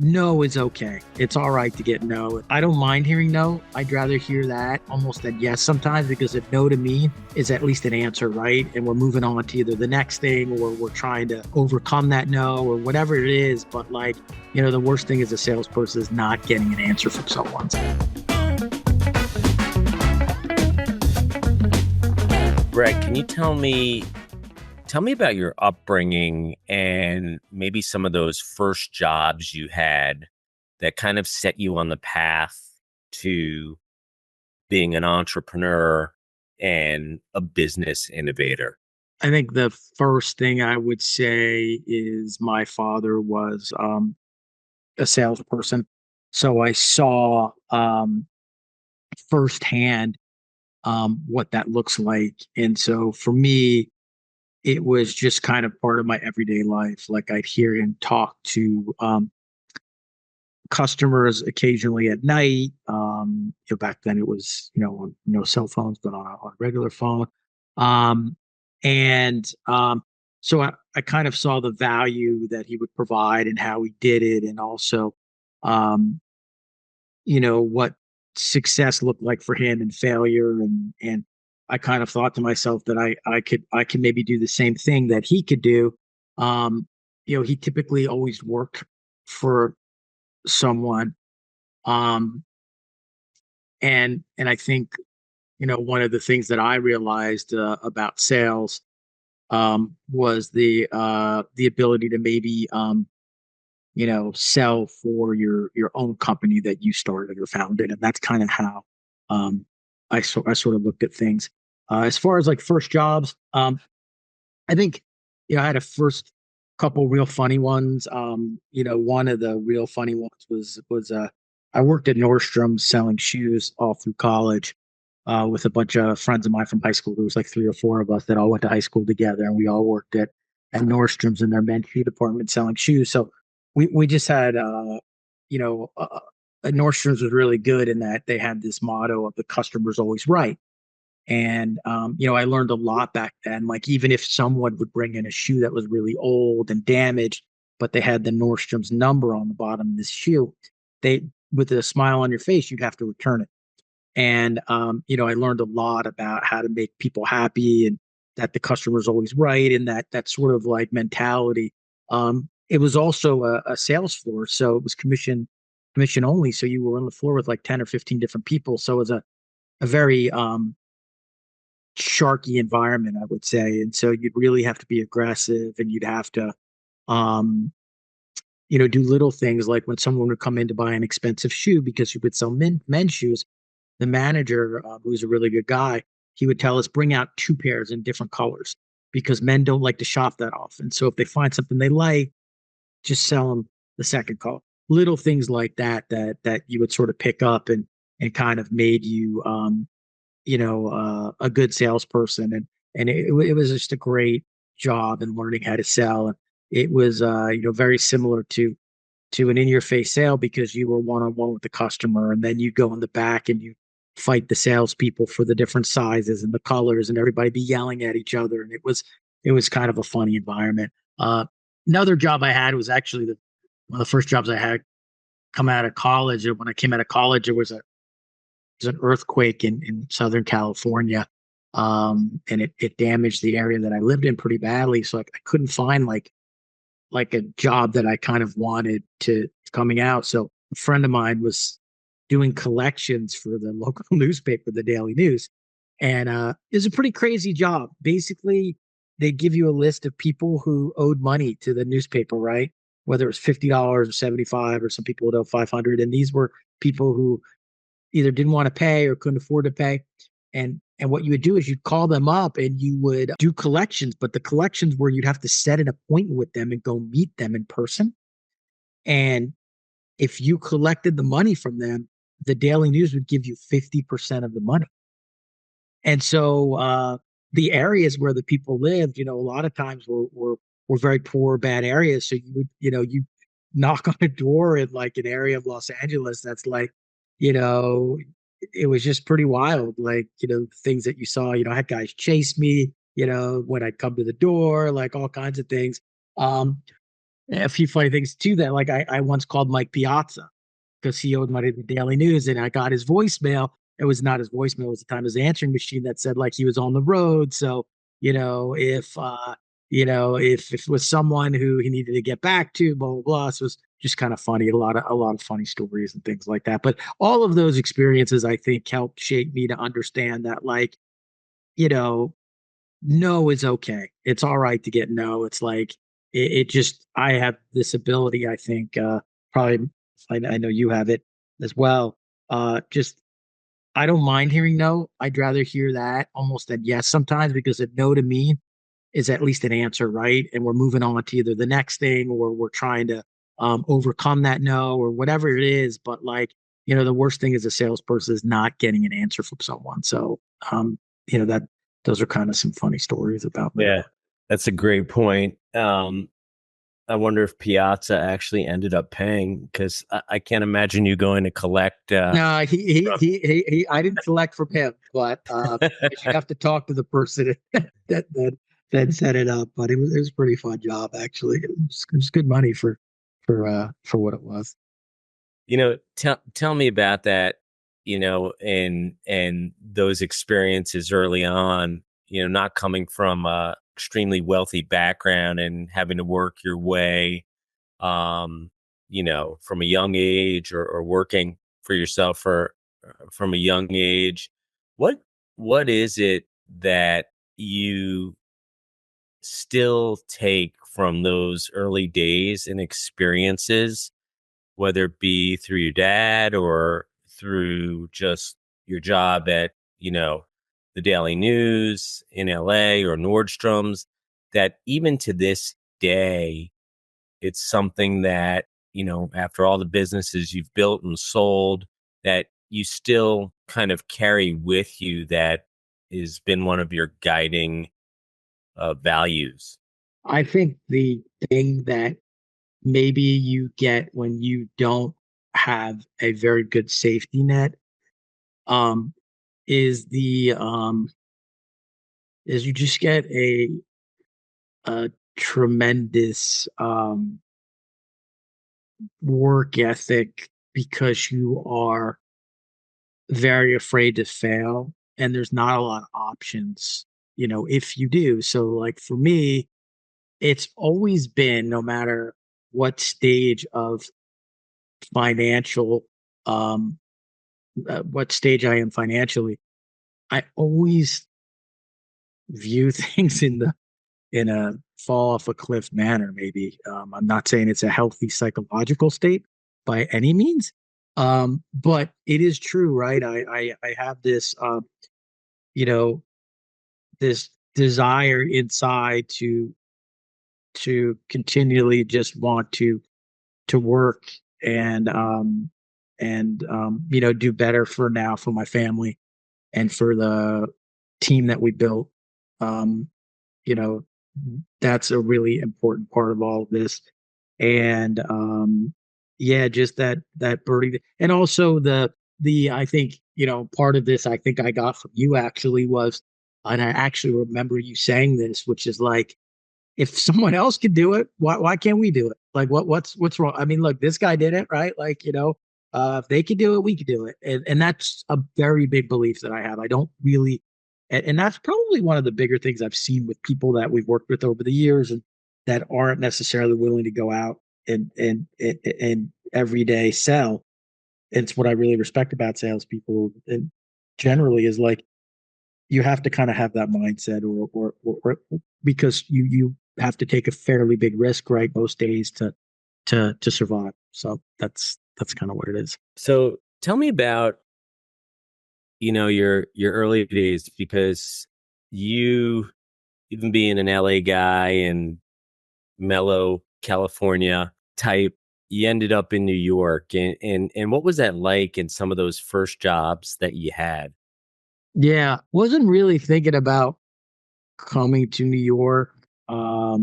No is okay. It's all right to get no. I don't mind hearing no. I'd rather hear that almost than yes sometimes, because a no to me is at least an answer, right? And we're moving on to either the next thing, or we're trying to overcome that no, or whatever it is. But like, the worst thing as a salesperson is not getting an answer from someone. Brett, can you tell me about your upbringing and maybe some of those first jobs you had that kind of set you on the path to being an entrepreneur and a business innovator? I think the first thing I would say is my father was a salesperson. So I saw firsthand what that looks like. And so for me, it was just kind of part of my everyday life. Like I'd hear him talk to customers occasionally at night. Back then it was, no cell phones, but on a regular phone. Um, and so I kind of saw the value that he would provide and how he did it. And also, um, what success looked like for him and failure. And I kind of thought to myself that I could maybe do the same thing that he could do. He typically always worked for someone. Um, and I think, one of the things that I realized about sales was the ability to maybe sell for your own company that you started or founded. And that's kind of how um I sort of looked at things. As far as like first jobs, I think, I had a first couple real funny ones. One of the real funny ones was I worked at Nordstrom selling shoes all through college with a bunch of friends of mine from high school. There was like three or four of us that all went to high school together, and we all worked at Nordstrom's in their men's shoe department selling shoes. So we just had you know uh, Nordstrom's was really good in that they had this motto of the customer's always right. And I learned a lot back then. Like even if someone would bring in a shoe that was really old and damaged, but they had the Nordstrom's number on the bottom of this shoe, they with a smile on your face, you'd have to return it. And I learned a lot about how to make people happy, and that the customer's always right, and that sort of like mentality. It was also a sales floor, so it was commission only. So you were on the floor with like 10 or 15 different people. So it was a very sharky environment, I would say. And so you'd really have to be aggressive, and you'd have to, um, do little things like when someone would come in to buy an expensive shoe because you would sell men's shoes. The manager, who's a really good guy, he would tell us bring out two pairs in different colors because men don't like to shop that often. So if they find something they like, just sell them the second color. Little things like that you would sort of pick up and kind of made you a good salesperson. And it was just a great job in learning how to sell. And it was very similar to an in your face sale, because you were one on one with the customer, and then you go in the back and you fight the salespeople for the different sizes and the colors, and everybody be yelling at each other. And it was kind of a funny environment. Another job I had was actually one of the first jobs I had come out of college. And when I came out of college, there was an earthquake in Southern California. And it damaged the area that I lived in pretty badly. So I couldn't find like a job that I kind of wanted to coming out. So a friend of mine was doing collections for the local newspaper, the Daily News. And it was a pretty crazy job. Basically, they give you a list of people who owed money to the newspaper, right? Whether it was $50 or 75, or some people would owe 500. And these were people who either didn't want to pay or couldn't afford to pay. And what you would do is you'd call them up and you would do collections, but the collections where you'd have to set an appointment with them and go meet them in person. And if you collected the money from them, the Daily News would give you 50% of the money. And so the areas where the people lived, a lot of times were very poor, bad areas. So you knock on a door in like an area of Los Angeles that's like, you know, it was just pretty wild. Like, things that you saw, I had guys chase me, when I'd come to the door, like all kinds of things. Um, A few funny things too that like I once called Mike Piazza because he owed money to the Daily News, and I got his voicemail. It was not his voicemail; it was the time his answering machine that said like he was on the road. So if it was someone who he needed to get back to, blah blah blah. So it was just kind of funny, a lot of funny stories and things like that. But all of those experiences, I think, helped shape me to understand that like you know no is okay. It's all right to get no. It's like it just I have this ability, I think, probably I know you have it as well. Just I don't mind hearing no. I'd rather hear that almost than yes sometimes because a no to me is at least an answer, right? And we're moving on to either the next thing or we're trying to overcome that no or whatever it is. But like, the worst thing as a salesperson is not getting an answer from someone. So, that those are kind of some funny stories about me. Yeah, that's a great point. I wonder if Piazza actually ended up paying because I can't imagine you going to collect. No, I didn't collect from him, but you'd have to talk to the person that set it up. But it was a pretty fun job actually. It was good money for what it was. Tell me about that. And those experiences early on. Not coming from a extremely wealthy background and having to work your way from a young age or working for yourself from a young age. What what is it that you still take from those early days and experiences, whether it be through your dad or through just your job at, the Daily News in LA or Nordstrom's, that even to this day it's something that, after all the businesses you've built and sold, that you still kind of carry with you that has been one of your guiding values? I think the thing that maybe you get when you don't have a very good safety net um, is the is you just get a tremendous work ethic because you are very afraid to fail and there's not a lot of options if you do. So like for me, it's always been, no matter what stage of financial um what stage I am financially, I always view things in a fall off a cliff manner. Maybe I'm not saying it's a healthy psychological state by any means, but it is true, right? I have this you know this desire inside to continually just want to work and do better for now for my family and for the team that we built. um you know that's a really important part of all of this. And yeah, just that birdie, and also the I think part of this I think I got from you actually was, and I actually remember you saying this, which is like, if someone else could do it, why can't we do it? Like what's wrong? I mean, look, this guy did it, right? Like, if they could do it, we could do it. And that's a very big belief that I have. I don't really, and that's probably one of the bigger things I've seen with people that we've worked with over the years and that aren't necessarily willing to go out and every day sell. It's what I really respect about salespeople and generally is like, you have to kind of have that mindset, or because you have to take a fairly big risk, right, most days to survive. So that's kind of what it is. So tell me about, your early days, because you, even being an LA guy and mellow California type, you ended up in New York. And what was that like in some of those first jobs that you had? Yeah, wasn't really thinking about coming to New York. I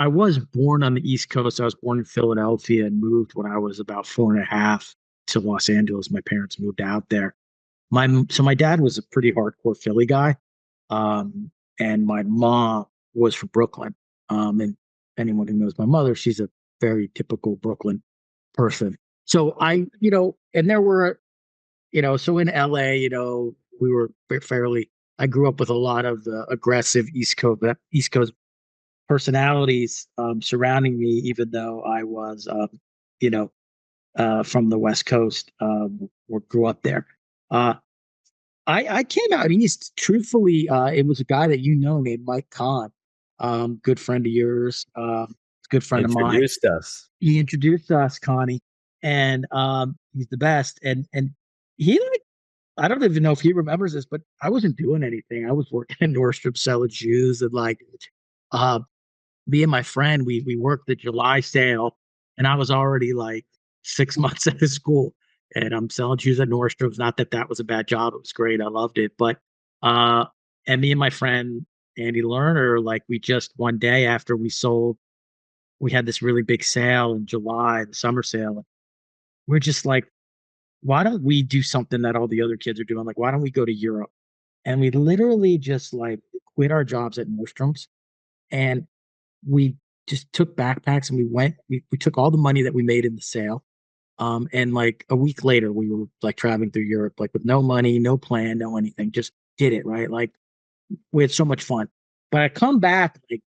was born on the East Coast. I was born in Philadelphia and moved when I was about 4.5 to Los Angeles. My parents moved out there. My dad was a pretty hardcore Philly guy, and my mom was from Brooklyn. And anyone who knows my mother, she's a very typical Brooklyn person. So and there were, so in LA, we were fairly, I grew up with a lot of the aggressive East Coast personalities surrounding me, even though I was, you know, from the West Coast, or grew up there. Uh, I came out east. Truthfully, it was a guy that named Mike Kahn, good friend of yours, good friend of mine. Introduced us. He introduced us, Connie, and he's the best. And he like, I don't even know if he remembers this, but I wasn't doing anything. I was working at Nordstrom selling shoes, and like, uh, me and my friend, we worked the July sale, and I was already like 6 months out of school, and I'm selling shoes at Nordstrom's. Not that that was a bad job; it was great. I loved it. But and me and my friend Andy Lerner, like, we just one day after we sold, we had this really big sale in July, the summer sale. And we're just like, why don't we do something that all the other kids are doing? Like, why don't we go to Europe? And we literally just like quit our jobs at Nordstrom's, and we just took backpacks and we took all the money that we made in the sale. And like a week later, we were like traveling through Europe, like with no money, no plan, no anything, just did it, right? Like, we had so much fun. But I come back like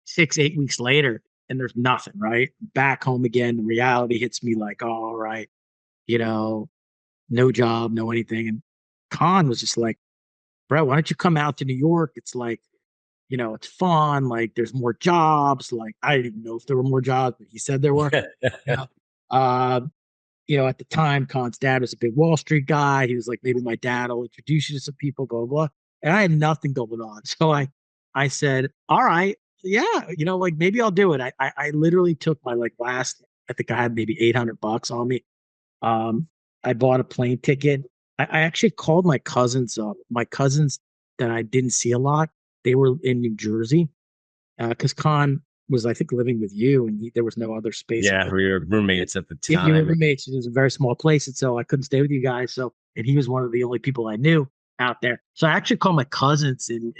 6, 8 weeks later, and there's nothing, right? Back home again, the reality hits me like, oh, all right, you know, no job, no anything. And Khan was just like, bro, why don't you come out to New York? It's like, it's fun. Like, there's more jobs. Like, I didn't even know if there were more jobs, but he said there were. You know, uh, at the time, Khan's dad was a big Wall Street guy. He was like, maybe my dad will introduce you to some people, blah, blah, blah. And I had nothing going on. So I said, all right, yeah, like, maybe I'll do it. I literally took my like last, I think I had maybe $800 on me. Um, I bought a plane ticket. I actually called my cousins up. My cousins that I didn't see a lot, they were in New Jersey, because Khan was, I think, living with you, and there was no other space. Yeah, we were roommates at the You were time. roommates. It was a very small place, and so I couldn't stay with you guys. So, and he was one of the only people I knew out there. So I actually called my cousins in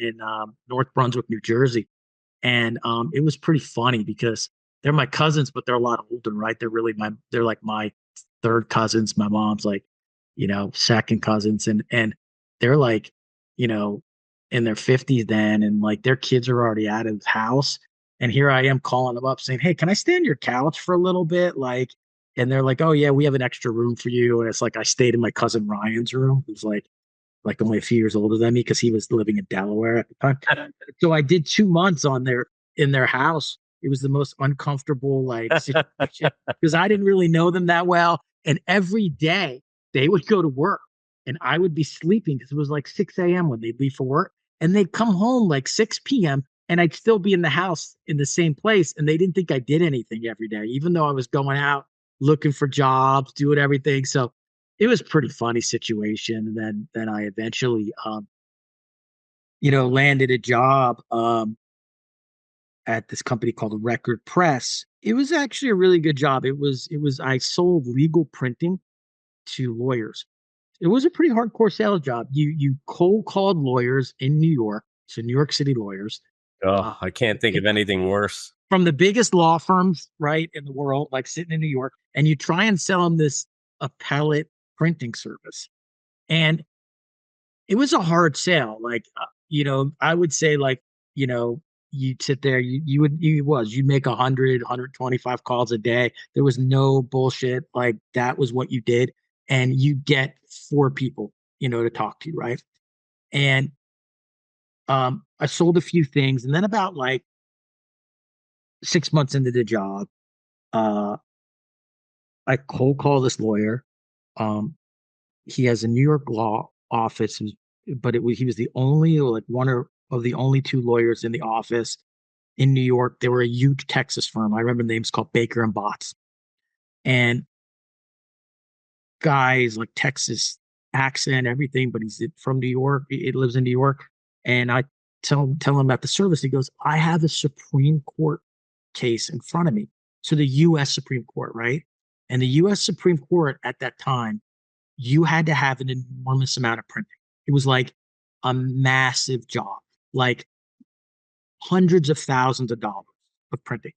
North Brunswick, New Jersey, and it was pretty funny because they're my cousins, but they're a lot older, right? They're like my third cousins. My mom's like, second cousins, and they're like, you know, in their 50s then, and like their kids are already out of the house. And here I am calling them up saying, hey, can I stay on your couch for a little bit? Like, and they're like, oh yeah, we have an extra room for you. And it's like I stayed in my cousin Ryan's room, who's like only a few years older than me because he was living in Delaware at the time. So I did 2 months in their house. It was the most uncomfortable like situation because I didn't really know them that well. And every day they would go to work and I would be sleeping because it was like 6 a.m. when they'd leave for work. And they'd come home like 6 p.m. and I'd still be in the house in the same place. And they didn't think I did anything every day, even though I was going out looking for jobs, doing everything. So it was a pretty funny situation. And then I eventually landed a job at this company called Record Press. It was actually a really good job. It was I sold legal printing to lawyers. It was a pretty hardcore sales job. You cold called lawyers in New York, so New York City lawyers, Oh, uh, I can't think of anything worse. from the biggest law firms, right, in the world, like sitting in New York, and you try and sell them this appellate printing service. And it was a hard sale. Like, I would say like, you know, you'd sit there, you'd make 125 calls a day. There was no bullshit. Like, that was what you did. And you get four people, to talk to you. Right. And, I sold a few things. And then about like 6 months into the job, uh, I cold call this lawyer. Um, he has a New York law office, but he was the only, like, of the only two lawyers in the office in New York. They were a huge Texas firm. I remember the name's called Baker and Botts. And guys like Texas accent, everything, but he's from New York. He lives in New York. And I tell him about the service. He goes, I have a Supreme Court case in front of me. So the US Supreme Court, right? And the US Supreme Court at that time, you had to have an enormous amount of printing. It was like a massive job, like hundreds of thousands of dollars of printing.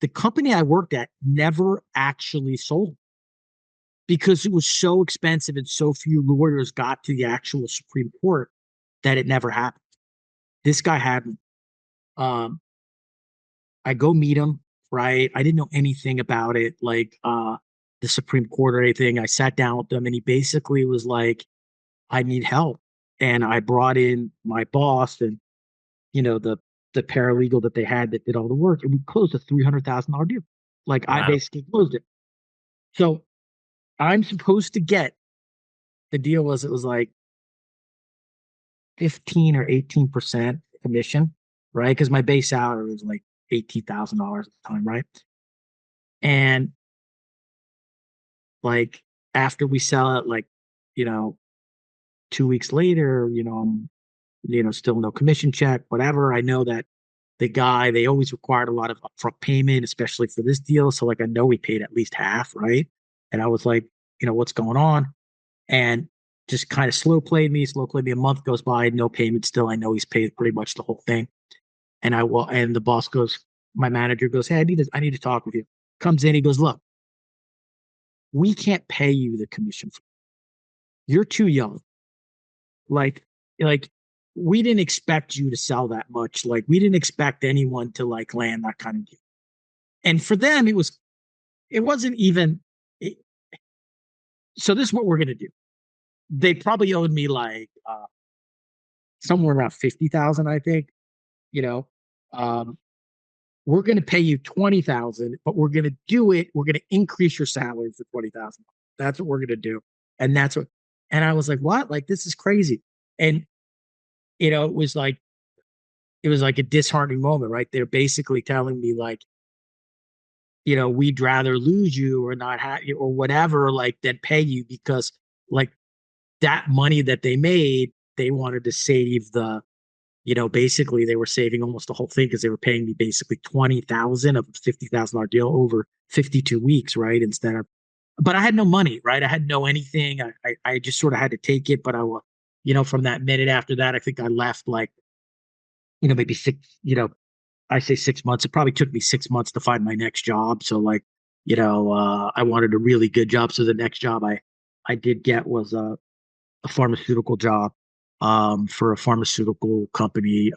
The company I worked at never actually sold because it was so expensive and so few lawyers got to the actual Supreme Court that it never happened. This guy had me. Um, I go meet him, right? I didn't know anything about it, like the Supreme Court or anything. I sat down with him and he basically was like, I need help. And I brought in my boss and, the paralegal that they had that did all the work, and we closed a $300,000 deal. Like I Wow. basically closed it. So I'm supposed to get the deal was it was like 15 or 18% commission, right? Because my base salary was like $18,000 at the time, right? And like after we sell it, like, you know, 2 weeks later, still no commission check, whatever. I know that the guy, they always required a lot of upfront payment, especially for this deal. So like I know we paid at least half, right? And I was like, what's going on? And just kind of slow played me. A month goes by, no payment still. I know he's paid pretty much the whole thing. And and the boss goes, my manager goes, hey, I need to talk with you. Comes in, he goes, look, we can't pay you the commission. You're too young. Like, like we didn't expect you to sell that much. Like we didn't expect anyone to like land that kind of deal. And for them, it wasn't even. It, so this is what we're gonna do. They probably owed me like somewhere around 50,000, I think. You know, um, we're gonna pay you 20,000, but we're gonna do it. We're gonna increase your salary for 20,000. That's what we're gonna do, and that's what. And I was like, what? Like this is crazy. And it was like a disheartening moment, right? They're basically telling me like, we'd rather lose you or not have you or whatever, like than pay you because like that money that they made, they wanted to save basically they were saving almost the whole thing because they were paying me basically 20,000 of a $50,000 deal over 52 weeks, right? Instead of, but I had no money, right? I had no anything. I just sort of had to take it, but from that minute after that, I think I left like, maybe six, I say 6 months. It probably took me 6 months to find my next job. So like, I wanted a really good job. So the next job I did get was a pharmaceutical job for a pharmaceutical company.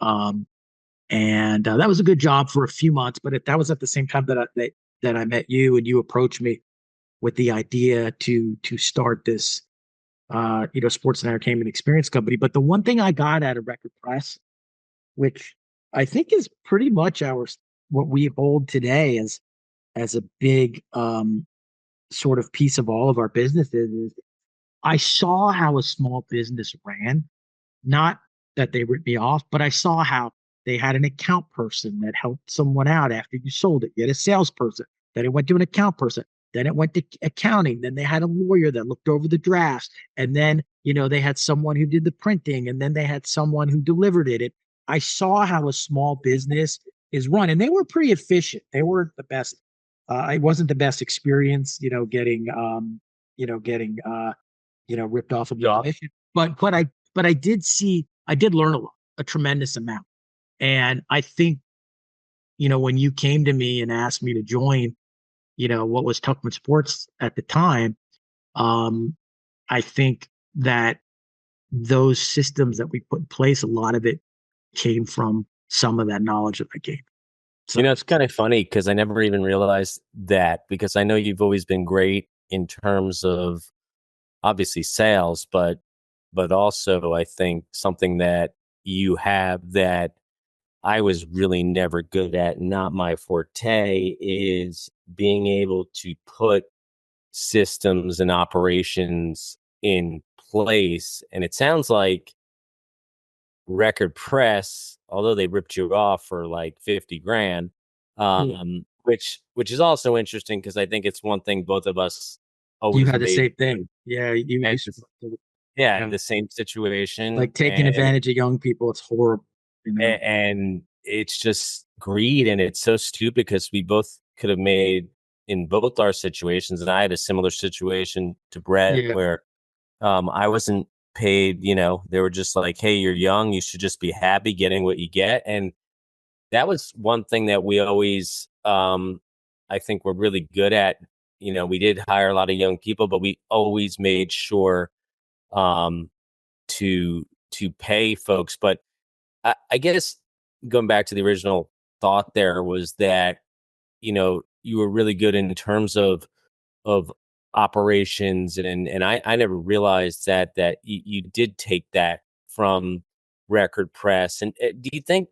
And that was a good job for a few months, but that was at the same time that I met you and you approached me with the idea to start this sports and entertainment experience company. But the one thing I got out of Record Press, which I think is pretty much what we hold today as a big sort of piece of all of our businesses, is I saw how a small business ran. Not that they ripped me off, but I saw how they had an account person that helped someone out after you sold it. You had a salesperson, then it went to an account person, then it went to accounting, then they had a lawyer that looked over the drafts, and then they had someone who did the printing, and then they had someone who delivered it. I saw how a small business is run, and they were pretty efficient. They weren't the best. It wasn't the best experience, getting ripped off of the Yeah. commission. But I did learn a tremendous amount. And I think, when you came to me and asked me to join, what was Tuckman Sports at the time, um, I think that those systems that we put in place, a lot of it came from some of that knowledge that I gained. So It's kind of funny because I never even realized that because I know you've always been great in terms of obviously sales, but also I think something that you have that I was really never good at, not my forte, is being able to put systems and operations in place. And it sounds like Record Press, although they ripped you off for like 50 grand, yeah, which is also interesting because I think it's one thing both of us you always had the made. same thing. Yeah, you And yeah, yeah, the same situation. like taking advantage of young people. It's horrible, you know. And it's just greed, and it's so stupid because we both could have made in both our situations, and I had a similar situation to Brett Yeah, where I wasn't paid. They were just like, hey, you're young, you should just be happy getting what you get. And that was one thing that we always I think we're really good at. We did hire a lot of young people, but we always made sure um, to pay folks. But I guess going back to the original thought there was that you were really good in terms of operations, and I never realized that you did take that from record press. And do you think,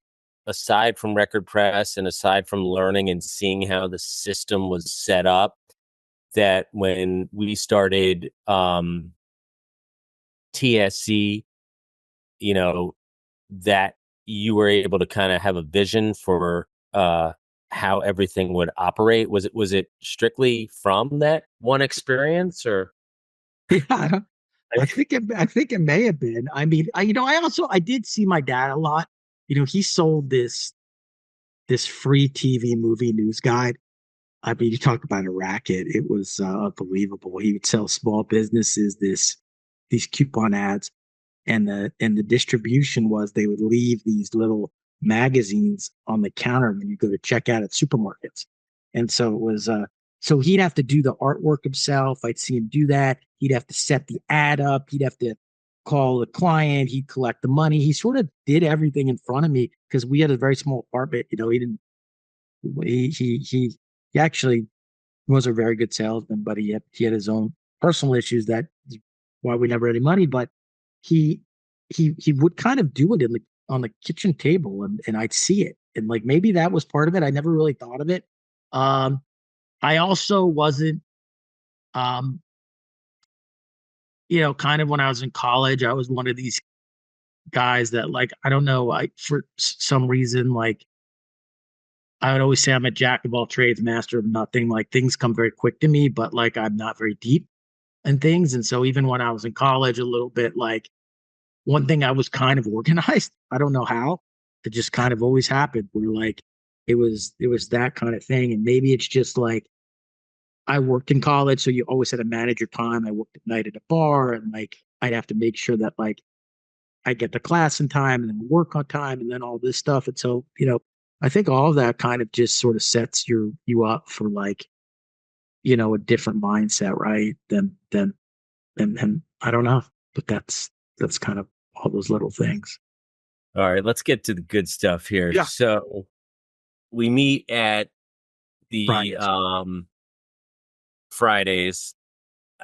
aside from record press and aside from learning and seeing how the system was set up, that when we started TSC, you know that you were able to kind of have a vision for how everything would operate? Was it strictly from that one experience, or Yeah, I think it may have been. I mean, I did see my dad a lot. He sold this free TV movie news guide. I mean, you talk about a racket. It was unbelievable. He would sell small businesses these coupon ads, and the distribution was they would leave these little magazines on the counter when you go to check out at supermarkets. And so it was so he'd have to do the artwork himself. I'd see him do that. He'd have to set the ad up. He'd have to call the client. He'd collect the money. He sort of did everything in front of me because we had a very small apartment. He didn't he actually was a very good salesman, but he had his own personal issues. That is why we never had any money. But he he would kind of do it on the kitchen table, and I'd see it, and like maybe that was part of it. I never really thought of it. Um, I also wasn't, um, kind of when I was in college, I was one of these guys that, like, I don't know, I for some reason, like, I would always say I'm a jack of all trades, master of nothing. Like, things come very quick to me, but like I'm not very deep and things. And so even when I was in college, a little bit, like, one thing, I was kind of organized. I don't know how. It just kind of always happened. Where, like, it was that kind of thing. And maybe it's just like I worked in college, so you always had to manage your time. I worked at night at a bar, and like I'd have to make sure that, like, I get to class in time and then work on time and then all this stuff. And so, I think all of that kind of just sort of sets you up for, like, a different mindset, right? Than I don't know, but that's kind of all those little things. all right, let's get to the good stuff here. Yeah. So we meet at the Fridays. Fridays,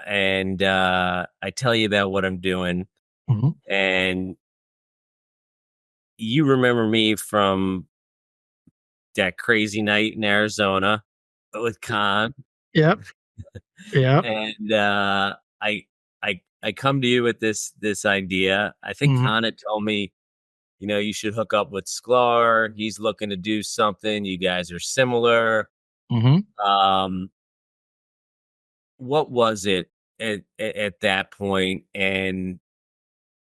and I tell you about what I'm doing, Hmm. and you remember me from that crazy night in Arizona with Khan. Yep. Yep. And I come to you with this idea. I think Hmm. Khan had told me, you should hook up with Sklar. He's looking to do something. You guys are similar. Hmm. Um, what was it at that point? And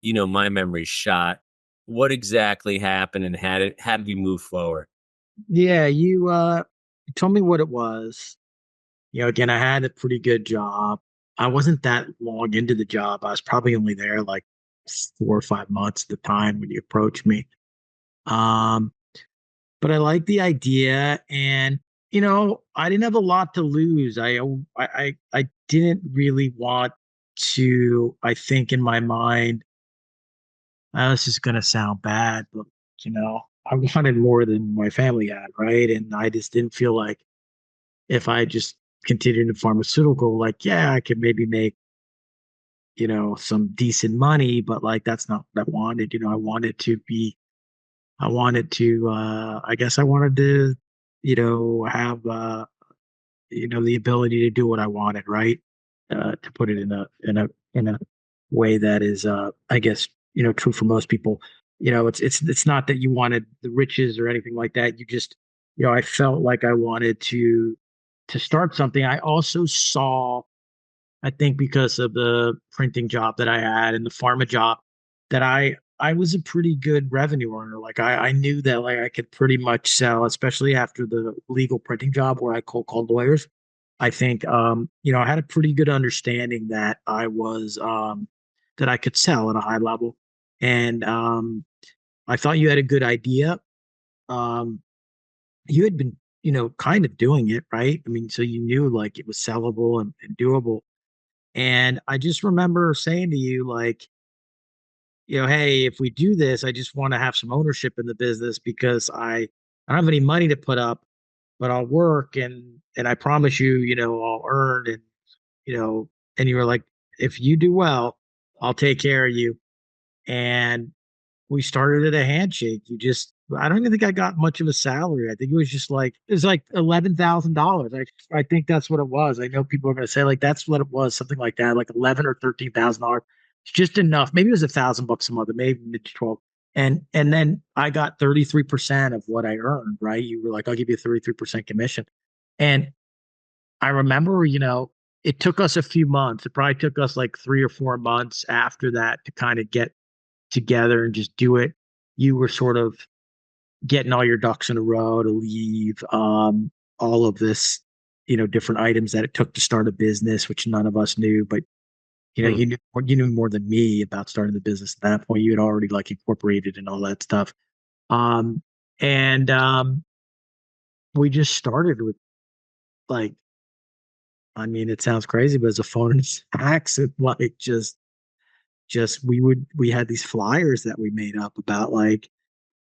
my memory's shot. What exactly happened, and how did we move forward? Yeah, you told me what it was. Again, I had a pretty good job. I wasn't that long into the job. I was probably only there like 4 or 5 months at the time when you approached me. Um, but I liked the idea, and I didn't have a lot to lose. I didn't really want to. I think in my mind, this is gonna sound bad, but I wanted more than my family had, right? And I just didn't feel like if I just continued in pharmaceutical, like, yeah, I could maybe make some decent money, but like that's not what I wanted. I wanted to, I guess I wanted to, have, the ability to do what I wanted, right? To put it in a way that is, I guess, true for most people. It's not that you wanted the riches or anything like that. You just, I felt like I wanted to start something. I also saw, I think because of the printing job that I had and the pharma job, that I was a pretty good revenue earner. Like I knew that, like, I could pretty much sell, especially after the legal printing job where I cold called lawyers. I think I had a pretty good understanding that I was that I could sell at a high level. And I thought you had a good idea. Um you had been, kind of doing it, right? I mean, so you knew like it was sellable and doable. And I just remember saying to you, like, hey, if we do this, I just want to have some ownership in the business because I don't have any money to put up, but I'll work and I promise you, I'll earn and you know, and you were like, if you do well, I'll take care of you. And we started at a handshake. I don't even think I got much of a salary. I think it was like $11,000. I think that's what it was. I know people are going to say like that's what it was, something like that, like 11 or $13,000. It's just enough. Maybe it was $1,000 a month, maybe mid 12. And then I got 33% of what I earned. Right? You were like, I'll give you a 33% commission, and I remember, it took us a few months. It probably took us like 3 or 4 months after that to kind of get together and just do it. You were sort of getting all your ducks in a row to leave all of this, different items that it took to start a business, which none of us knew. But Hmm. you knew more than me about starting the business at that point. You had already like incorporated and all that stuff. Um, and we just started with like, I mean, it sounds crazy, but it's a phone and fax and like just we had these flyers that we made up about like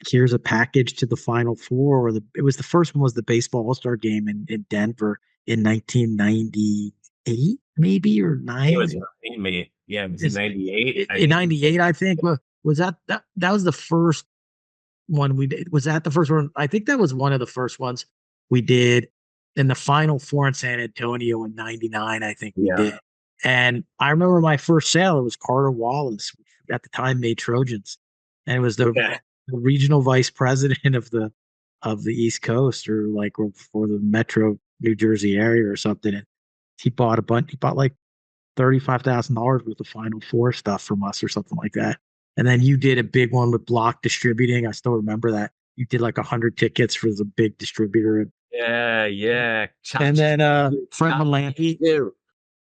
here's a package to the final four or the first one was the baseball all-star game in Denver in 1998 maybe or It nine was maybe, yeah, it was in it's '98, I in think. 98 I think. Was that was the first one we did? Was that the first one? I think that was one of the first ones we did in the final four in San Antonio in 99. I think we Yeah. did. And I remember my first sale, it was Carter Wallace, which at the time made Trojans. And it was Yeah. the regional vice president of the East Coast or like for the Metro New Jersey area or something. And he bought like $35,000 worth of Final Four stuff from us or something like that. And then you did a big one with Block Distributing. I still remember that. You did like 100 tickets for the big distributor. Yeah, yeah. And then Fred Chop Malampy. too.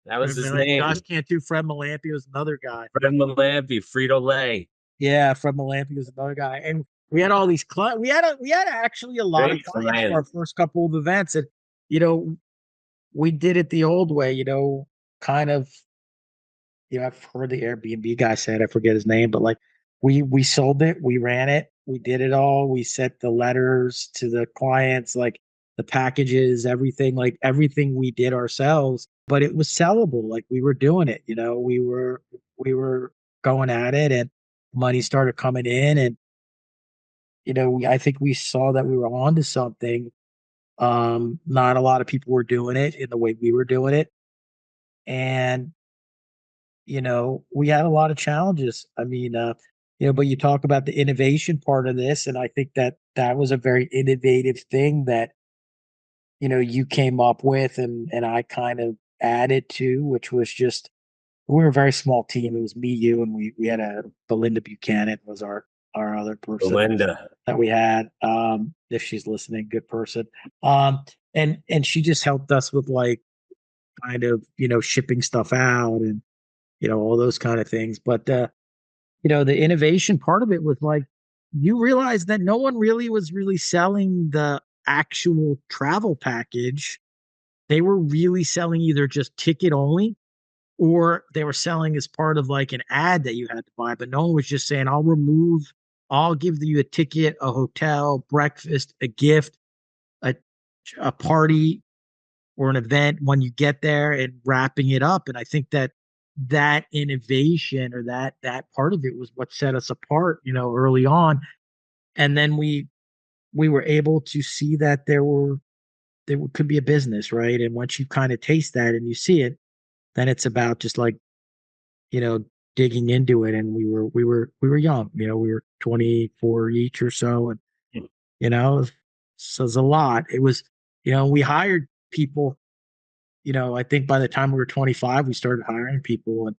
That was his Josh name. Cantu, Fred Malampy was another guy. Fred Malampy, Frito Lay. Yeah, Fred Malampy was another guy. And we had all these clients. We had actually a lot of Great clients for our clients. first couple of events. And, you know, we did it the old way, kind of I've heard the Airbnb guy said, I forget his name, but like we sold it, we ran it, we did it all. We sent the letters to the clients, like the packages, everything, like everything we did ourselves, but it was sellable. Like we were doing it, we were going at it and money started coming in and I think we saw that we were onto something. Not a lot of people were doing it in the way we were doing it. And we had a lot of challenges. I mean, but you talk about the innovation part of this, and I think that that was a very innovative thing that, you came up with and I kind of added to, which was just, we were a very small team. It was me, you, and we had Belinda Buchanan was our other person Belinda. that we had. If she's listening, good person. And she just helped us with like kind of, shipping stuff out and all those kind of things. But the innovation part of it was like you realize that no one really was really selling the actual travel package. They were really selling either just ticket only or they were selling as part of like an ad that you had to buy. But no one was just saying, I'll give you a ticket, a hotel, breakfast, a gift, a, a party, or an event when you get there and wrapping it up. And I think that that innovation or that part of it was what set us apart, early on. And then we were able to see that there could be a business, right? And once you kind of taste that and you see it, then it's about just like, you know, digging into it. And we were young, we were 24 each or so. And, you know, so it's a lot. It was, we hired people. I think by the time we were 25, we started hiring people and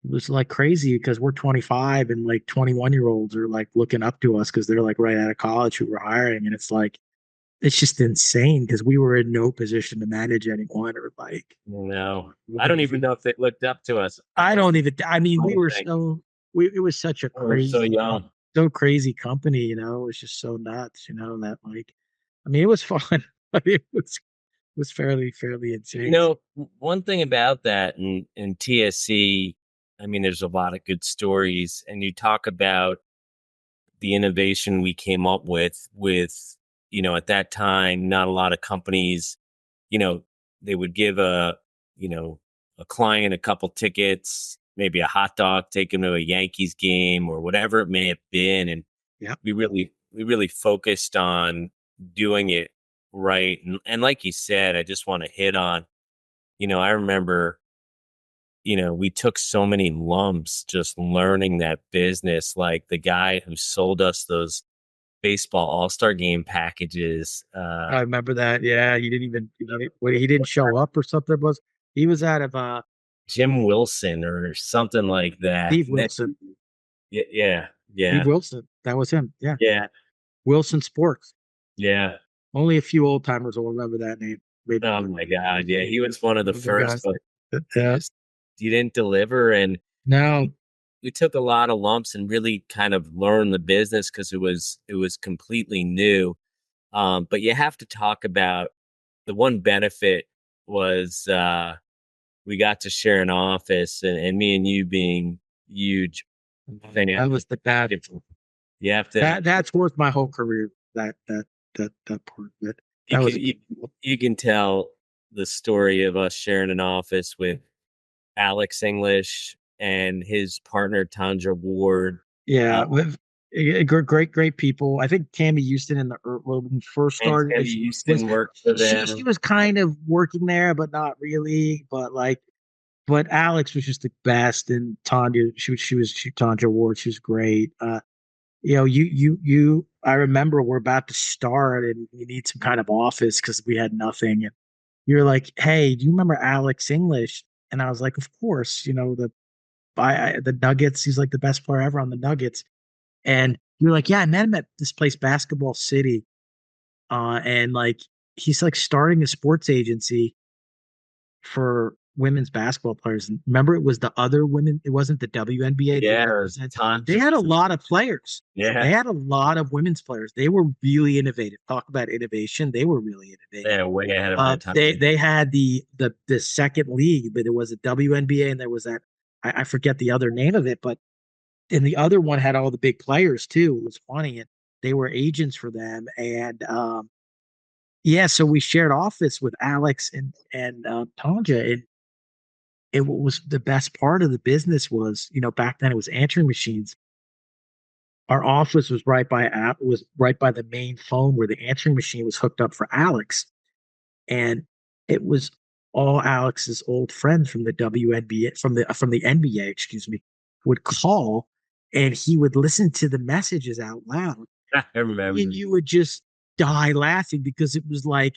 it was like crazy because we're 25 and like 21-year-olds are like looking up to us because they're like right out of college who we're hiring. And it's like, it's just insane because we were in no position to manage anyone or like, No, I even don't if even know if they looked up to us. I don't even, I mean, I we don't were think. it was such a We're so crazy, young. so crazy company, it was just so nuts, that like, I mean, it was fun, but it was fairly You insane. know, one thing about that in TSC, I mean, there's a lot of good stories, and you talk about the innovation we came up with, at that time, not a lot of companies, you know, they would give a client a couple tickets, maybe a hot dog, take them to a Yankees game or whatever it may have been. And Yeah. we really focused on doing it right. And like you said, I just want to hit on, I remember, we took so many lumps just learning that business. Like the guy who sold us those baseball all-star game packages, I remember that. Yeah, he didn't show up or something. He was out of Jim Wilson or something like that. Steve Wilson. Yeah, yeah, Steve yeah, Wilson. That was him. Yeah. yeah, Wilson Sports. yeah. Only a few old timers will remember that name. Maybe Oh more. my God, yeah. He was one of the Those are guys. first, but he Yeah. just he didn't deliver, and No, we took a lot of lumps and really kind of learned the business because it was completely new. But you have to talk about the one benefit was we got to share an office, and me and you being huge that fans. was that. You have to That's worth my whole career. That part of it. you That can was you, you can tell the story of us sharing an office with Alex English and his partner Tandra Ward. yeah. uh, With great people. I think Tammy Houston when we first and started Tammy was Houston worked for she them. was kind of working there, but not really. But Alex was just the best, and Tanya Tanya Ward. She was great. I remember we're about to start, and we need some kind of office because we had nothing. And you're like, "Hey, do you remember Alex English?" And I was like, "Of course." The Nuggets. He's like the best player ever on the Nuggets. And you're like, "Yeah, I met him at this place, Basketball City." And like he's like starting a sports agency for women's basketball players. And remember, it was the other women. It wasn't the WNBA that Yeah, represents. They Tandra. had a lot of players. They Yeah, had a lot of women's players. They were really innovative. Talk about innovation. They were really innovative. they're way ahead of their time. They had the second league, but there was a WNBA and there was that I forget the other name of it, but and the other one had all the big players too. It was funny, and they were agents for them. And yeah, so we shared office with Alex and Tonja, and it was the best part of the business was, back then it was answering machines. Our office was right by the main phone where the answering machine was hooked up for Alex, and it was all Alex's old friends from the WNBA from the NBA, excuse me, would call, and he would listen to the messages out loud, I and remember. you would just die laughing because it was like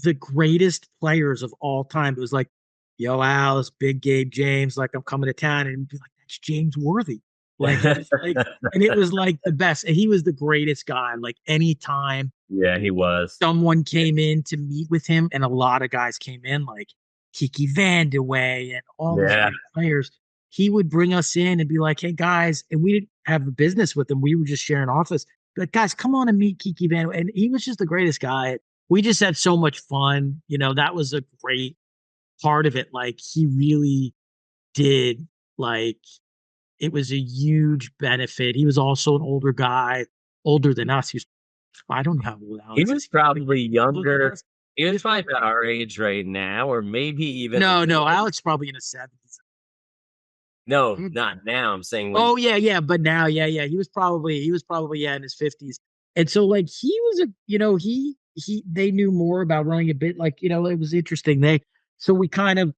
the greatest players of all time. It was like, yo, Al, it's Big Gabe James, like I'm coming to town, and be like, that's James Worthy. Like it was like, and it was like the best. And he was the greatest guy. Like anytime Yeah, he was. someone came in to meet with him, and a lot of guys came in, like Kiki Vandeweghe and all these Yeah, great players. He would bring us in and be like, "Hey guys," and we didn't have a business with him. We were just sharing office. But guys, come on and meet Kiki Vandeweghe, and he was just the greatest guy. We just had so much fun. That was a great part of it. Like he really did. Like it was a huge benefit. He was also an older guy, older than us. I don't know how old he Alex was is. probably younger. He He was was probably probably about our age right now, or maybe even a no, no. little. Alex probably in his 70s. No, not now. I'm saying when. Oh yeah, yeah. But now, yeah, yeah. He was probably yeah in his 50s. And so like he was they knew more about running a bit. Like it was interesting. So we kind of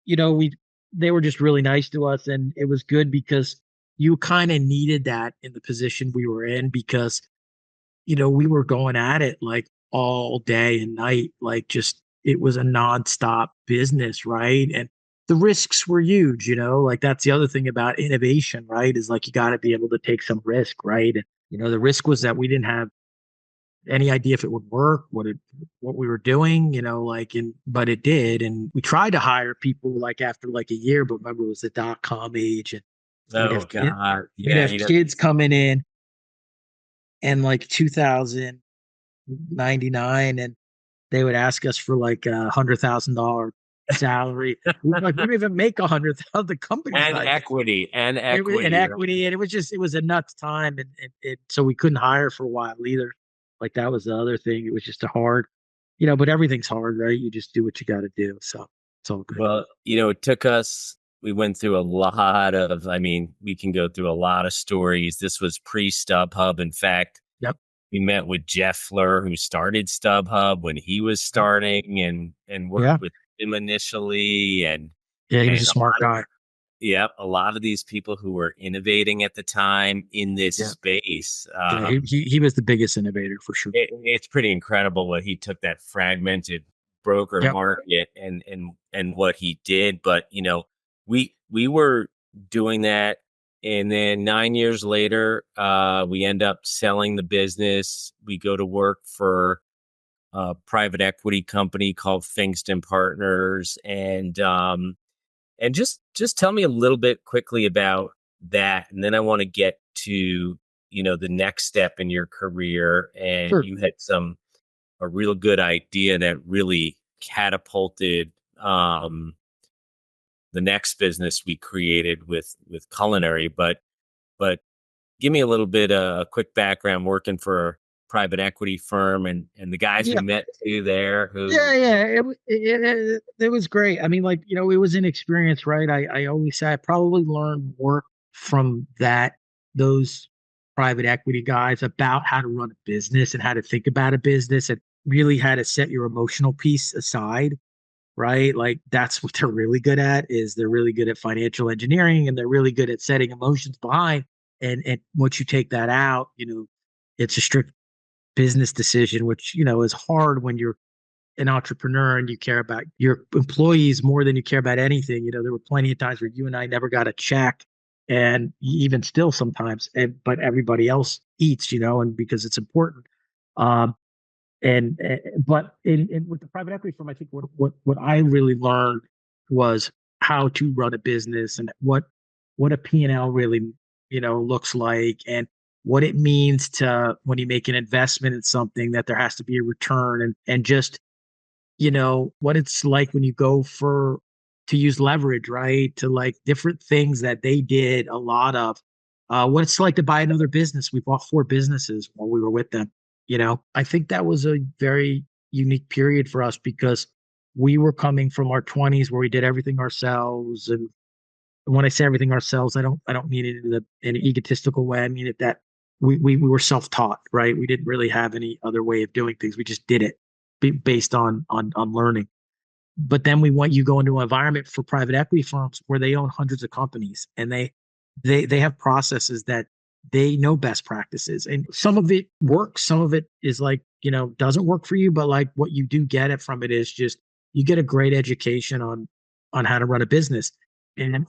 we they were just really nice to us, and it was good because you kind of needed that in the position we were in because we were going at it like all day and night, like just it was a nonstop business, right? And the risks were huge, like that's the other thing about innovation, right? Is like you got to be able to take some risk, right? And the risk was that we didn't have any idea if it would work, what we were doing, but it did. And we tried to hire people like after like a year, but remember it was the dot-com age, and we'd Oh have kid, God, we'd yeah, have kids coming in and like 2000. 99, and they would ask us for like $100,000 salary. We didn't even make 100,000. The company's And not. equity, and It was in equity. equity, and it was a nuts time, and so we couldn't hire for a while either. Like that was the other thing. It was just a hard, but everything's hard, right? You just do what you got to do. So it's all good. Well, it took us, we went through a lot of, I mean, we can go through a lot of stories. This was pre StubHub. In fact, Yep. we met with Jeff Fleur, who started StubHub when he was starting, and Yeah. worked with him initially. Yeah. He was And a smart guy. a lot of these people who were innovating at the time in this Yeah. space. Yeah. He was the biggest innovator for sure. It's pretty incredible what he took, that fragmented broker Yep. market, and what he did. But we were doing that, and then 9 years later, we end up selling the business. We go to work for a private equity company called Fingston Partners, and just tell me a little bit quickly about that, and then I want to get to the next step in your career. And Sure. you had a real good idea that really catapulted the next business we created with culinary. But give me a little bit a quick background working for a private equity firm, and the guys we Yeah. met too there Yeah, who. yeah, it was great. I mean, like, it was an experience, right? I always say I probably learned more from those private equity guys about how to run a business and how to think about a business and really how to set your emotional piece aside, right? Like that's what they're really good at is they're really good at financial engineering and they're really good at setting emotions behind. And once you take that out, it's a strict business decision, which, is hard when you're an entrepreneur and you care about your employees more than you care about anything. There were plenty of times where you and I never got a check, and even still sometimes, but everybody else eats, and because it's important. Um, but with the private equity firm, I think what I really learned was how to run a business and what a P&L really looks like, and what it means to when you make an investment in something that there has to be a return, and just what it's like when you go to use leverage, right? To like different things that they did a lot of. What it's like to buy another business. We bought 4 businesses while we were with them. I think that was a very unique period for us because we were coming from our 20s where we did everything ourselves. And when I say everything ourselves, I don't mean it in an egotistical way. I mean it that we were self-taught, right? We didn't really have any other way of doing things. We just did it based on learning. But then you go into an environment for private equity firms where they own hundreds of companies, and they have processes that they know best practices, and some of it works, some of it is like doesn't work for you, but like what you do get it from it is just you get a great education on how to run a business, and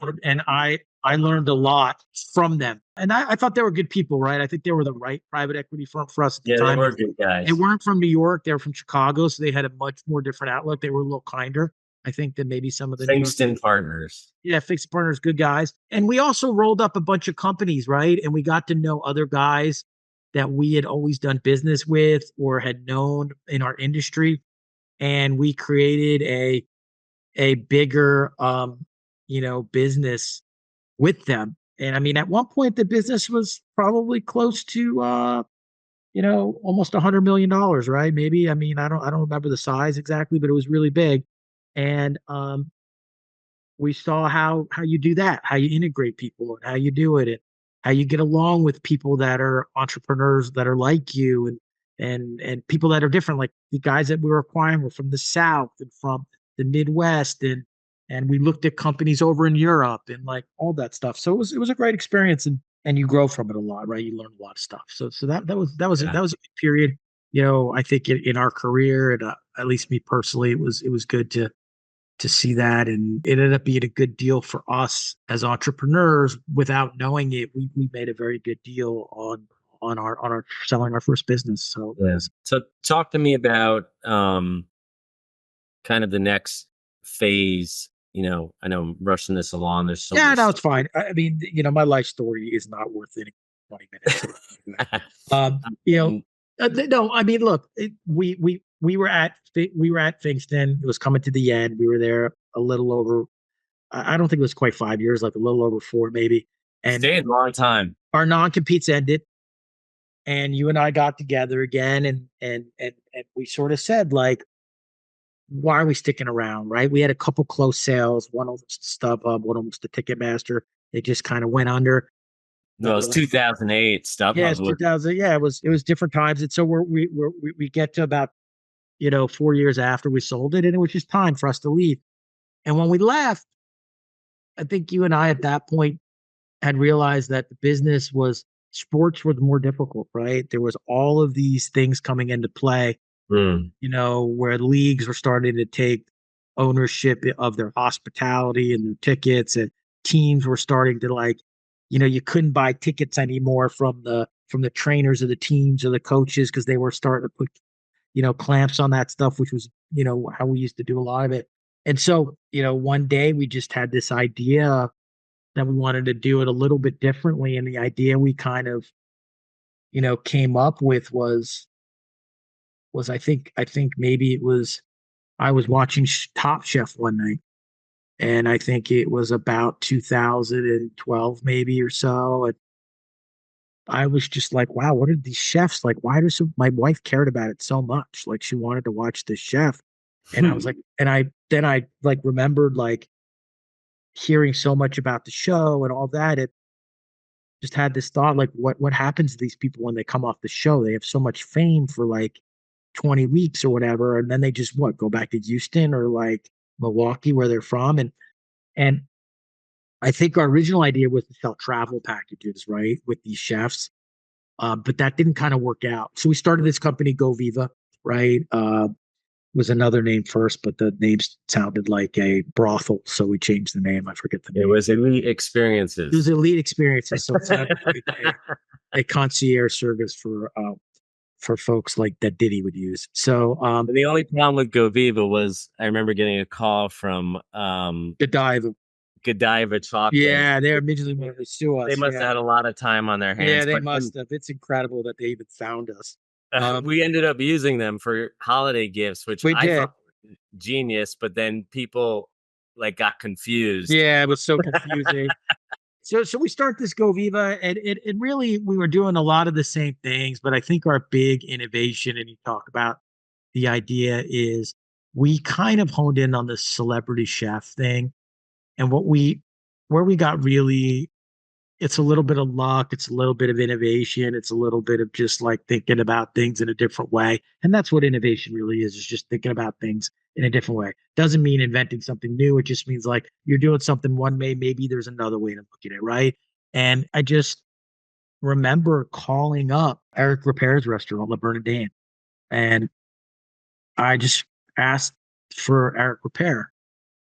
I learned a lot from them, and I thought they were good people, right? I think they were the right private equity firm for us at the Yeah, they time. were good They guys. weren't from New York. They were from Chicago, so they had a much more different outlook. They were a little kinder, I think, than maybe some of the New York. Fingston Partners. Yeah, fixed partners, good guys. And we also rolled up a bunch of companies, right? And we got to know other guys that we had always done business with or had known in our industry. And we created a bigger business with them. And I mean, at one point the business was probably close to almost $100 million, right? Maybe. I mean, I don't remember the size exactly, but it was really big. And we saw how you do that, how you integrate people, and how you do it, and how you get along with people that are entrepreneurs that are like you, and people that are different. Like the guys that we were acquiring were from the South and from the Midwest, and we looked at companies over in Europe and like all that stuff. So it was a great experience, and you grow from it a lot, right? You learn a lot of stuff. So Yeah. that was a good period. I think in our career, and at least me personally, it was good to see that, and it ended up being a good deal for us as entrepreneurs. Without knowing it, we made a very good deal on our selling our first business. So Yeah. So talk to me about kind of the next phase. I know I'm rushing this along. There's so yeah, much no, stuff. it's fine. I mean, my life story is not worth any 20 minutes. I Um, you know, No, I mean, look, we were at Kingston. It was coming to the end. We were there a little over. I don't think it was quite 5 years, like a little over four, maybe. And Stayed a long time. our non competes ended, and you and I got together again, and we sort of said like, why are we sticking around? Right? We had a couple close sales. One was StubHub, one was the Ticketmaster. It just kind of went under. No, it was 2008. Yeah, StubHub it's was 2000. Yeah, it was different times, and so we get to about 4 years after we sold it, and it was just time for us to leave. And when we left, I think you and I at that point had realized that the business was sports were more difficult, right? There was all of these things coming into play, mm, where leagues were starting to take ownership of their hospitality and their tickets, and teams were starting to like, you couldn't buy tickets anymore from the trainers of the teams or the coaches because they were starting to put clamps on that stuff, which was, how we used to do a lot of it. And so, one day we just had this idea that we wanted to do it a little bit differently. And the idea we kind of, came up with was I think maybe it was I was watching Top Chef one night, and I think it was about 2012 maybe or so. And I was just like, wow, what are these chefs like? Why does my wife cared about it so much? Like she wanted to watch this chef. And I was like, and I like remembered like hearing so much about the show and all that. It just had this thought like, what happens to these people when they come off the show? They have so much fame for like 20 weeks or whatever, and then they just go back to Houston or like Milwaukee where they're from. And I think our original idea was to sell travel packages, right, with these chefs. But that didn't kind of work out. So we started this company, Go Viva, right? Was another name first, but the name sounded like a brothel, so we changed the name. I forget the it name. was Elite It was Experiences. Elite Experiences, so it sounded like a concierge service for folks like that Diddy would use. So And the only problem with GoViva was I remember getting a call from Godiva. Godiva Chocolate. Yeah, they're immediately wanted to sue They us. must have Yeah. had a lot of time on their Yeah, hands, they but must have. It's incredible that they even found us. we ended up using them for holiday gifts, which We I thought did. was genius. But then people like got confused. Yeah, it was so confusing. So we start this Go Viva, and it really we were doing a lot of the same things, but I think our big innovation, and you talk about the idea is we kind of honed in on the celebrity chef thing, and where we got really it's a little bit of luck, it's a little bit of innovation, it's a little bit of just like thinking about things in a different way. And that's what innovation really is just thinking about things in a different way. Doesn't mean inventing something new. It just means like you're doing something one way, maybe there's another way to look at it, right? And I just remember calling up Eric Repair's restaurant, La Bernardin, and I just asked for Eric Repair.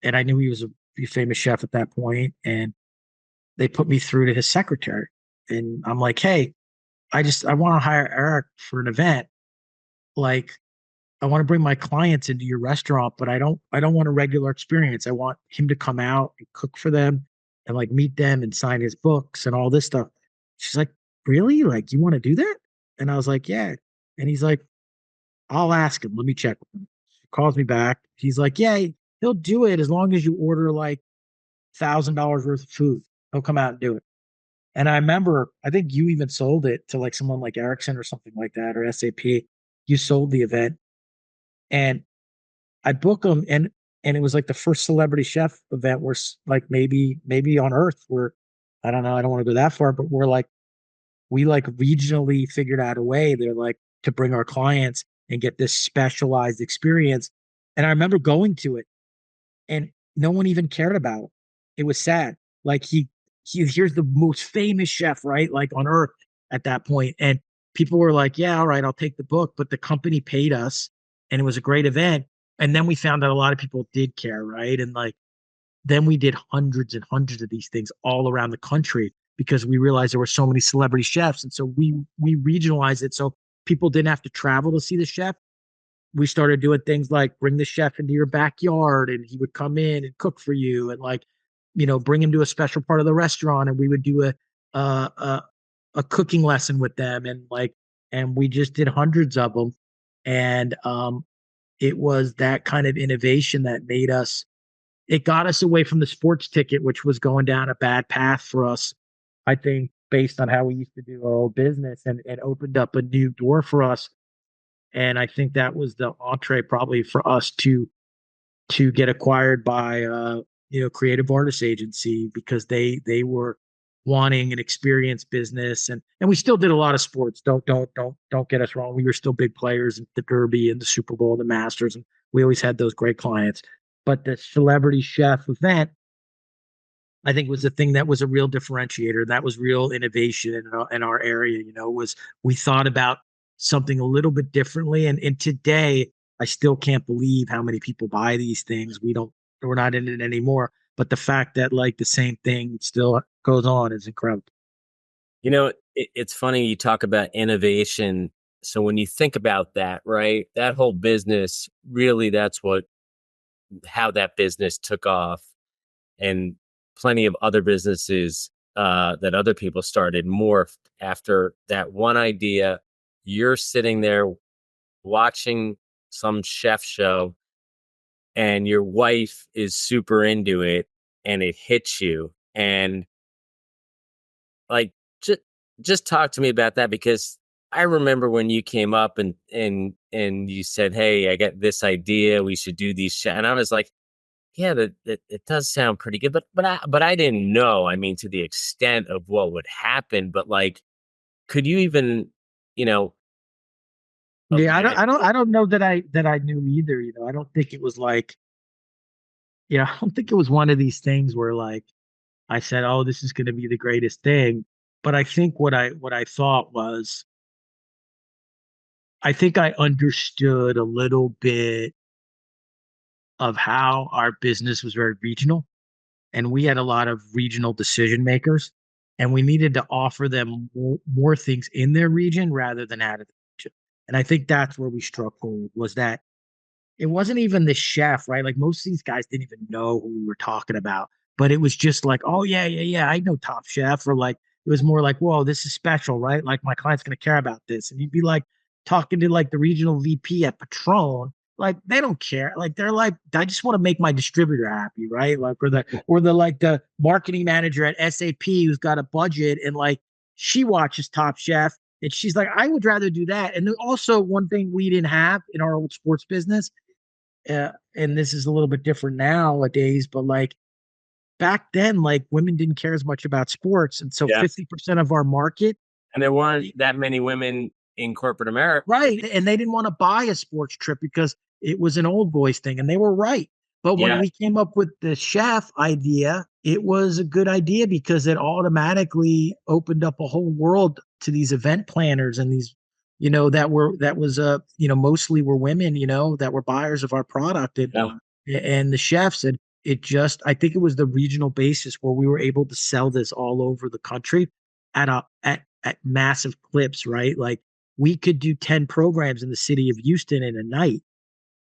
And I knew he was a famous chef at that point, and they put me through to his secretary. And I'm like, hey, I want to hire Eric for an event. Like, I want to bring my clients into your restaurant, but I don't want a regular experience. I want him to come out and cook for them and like meet them and sign his books and all this stuff. She's like, really? Like, you want to do that? And I was like, yeah. And he's like, I'll ask him. Let me check with him. He calls me back. He's like, yeah, he'll do it as long as you order like $1,000 worth of food. He'll come out and do it. And I remember, I think you even sold it to like someone like Ericsson or something like that, or SAP. You sold the event, and I booked them, and it was like the first celebrity chef event where like maybe on Earth, where I don't know, I don't want to go that far, but we're like we like regionally figured out a way. They're like to bring our clients and get this specialized experience. And I remember going to it, and no one even cared about it. It was sad. Like here's the most famous chef, right? Like on earth at that point. And people were like, yeah, all right, I'll take the book. But the company paid us, and it was a great event. And then we found out a lot of people did care, right? And like then we did hundreds and hundreds of these things all around the country because we realized there were so many celebrity chefs. And so we regionalized it so people didn't have to travel to see the chef. We started doing things like bring the chef into your backyard, and he would come in and cook for you, and like bring him to a special part of the restaurant, and we would do a a cooking lesson with them, and like and we just did hundreds of them. And it was that kind of innovation that made us, it got us away from the sports ticket, which was going down a bad path for us, I think, based on how we used to do our old business, and it opened up a new door for us. And I think that was the entree probably for us to get acquired by creative artist agency, because they were wanting an experienced business, and we still did a lot of sports. Don't get us wrong. We were still big players in the Derby and the Super Bowl and the Masters, and we always had those great clients. But the celebrity chef event, I think, was the thing that was a real differentiator. That was real innovation in our area. Was we thought about something a little bit differently, and today I still can't believe how many people buy these things. We're not in it anymore. But the fact that like the same thing still goes on is incredible. It's funny you talk about innovation. So when you think about that, right, that whole business, really, how that business took off, and plenty of other businesses that other people started morphed after that one idea. You're sitting there watching some chef show, and your wife is super into it, and it hits you. And like, just talk to me about that, because I remember when you came up and you said, "Hey, I got this idea. We should do these." And I was like, "Yeah, that it does sound pretty good," but I didn't know. I mean, to the extent of what would happen. But like, could you even, you know, Yeah, imagine? I don't know that I knew either. I don't think it was like, I don't think it was one of these things where like I said, "Oh, this is going to be the greatest thing." But I think what I thought was, I think I understood a little bit of how our business was very regional, and we had a lot of regional decision makers, and we needed to offer them more things in their region rather than out of the region. And I think that's where we struck gold, was that it wasn't even the chef, right? Like most of these guys didn't even know who we were talking about, but it was just like, "Oh yeah, yeah, yeah, I know Top Chef," or like it was more like, "Whoa, this is special, right? Like my client's gonna care about this." And you'd be like talking to like the regional VP at Patron, like they don't care. Like they're like, "I just want to make my distributor happy," right? Like or the like the marketing manager at SAP who's got a budget, and like she watches Top Chef. And she's like, "I would rather do that." And then also one thing we didn't have in our old sports business, and this is a little bit different nowadays, but like back then, like women didn't care as much about sports. And so Yeah. 50% of our market, And there weren't that many women in corporate America. right. And they didn't want to buy a sports trip because it was an old boys thing. And they were right. But when Yeah. we came up with the chef idea, it was a good idea because it automatically opened up a whole world to these event planners and these, that was mostly were women, that were buyers of our product, Yeah. and the chefs. And it just, I think it was the regional basis where we were able to sell this all over the country at massive clips, right? Like we could do 10 programs in the city of Houston in a night,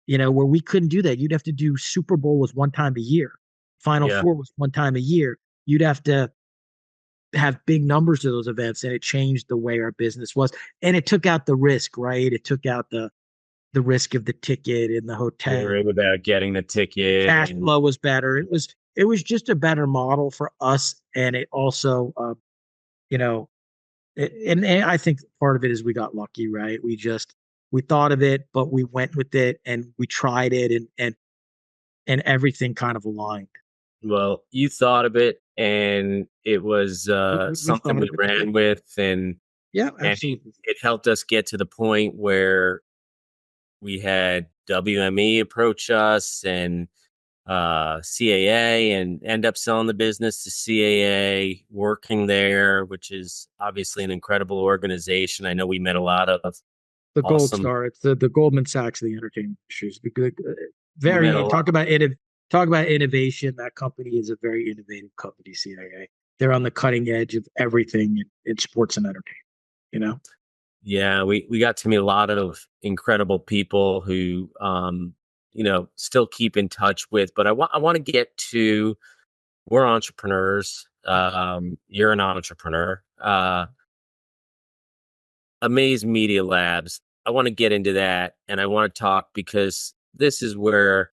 where we couldn't do that. You'd have to do Super Bowl was one time a year. Final Yeah. Four was one time a year. You'd have to have big numbers to those events, and it changed the way our business was. And it took out the risk, right? It took out the risk of the ticket and the hotel. Worried about getting the ticket Cash and flow was better. It was just a better model for us, and it also, you know, and I think part of it is we got lucky, right? We thought of it, but we went with it and we tried it, and everything kind of aligned. well, you thought of it, and it was We something thought we of it. Yeah, ran with, yeah, and absolutely. it helped us get to the point where we had WME approach us, and CAA, and end up selling the business to CAA, working there, which is obviously an incredible organization. I know we met a lot of The gold awesome. star. It's the Goldman Sachs of the entertainment industry. It's We met a very lot. talk about innovation. That company is a very innovative company. CIA. They're on the cutting edge of everything in sports and entertainment. You know. Yeah, we got to meet a lot of incredible people who still keep in touch with. But I want to get to, we're entrepreneurs. You're an entrepreneur. Amaze Media Labs. I want to get into that, and I want to talk because this is where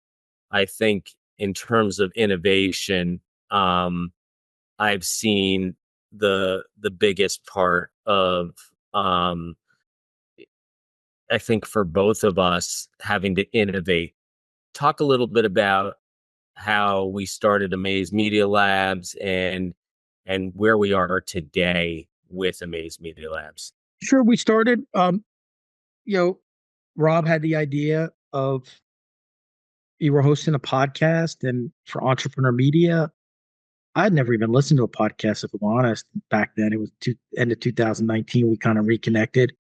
I think, in terms of innovation, I've seen the biggest part of, um, I think, for both of us having to innovate. Talk a little bit about how we started Amaze Media Labs and where we are today with Amaze Media Labs. Sure, we started. You know, Rob had the idea of you were hosting a podcast, and for entrepreneur media, I'd never even listened to a podcast, if I'm honest. Back then, it was end of 2019. We kind of reconnected,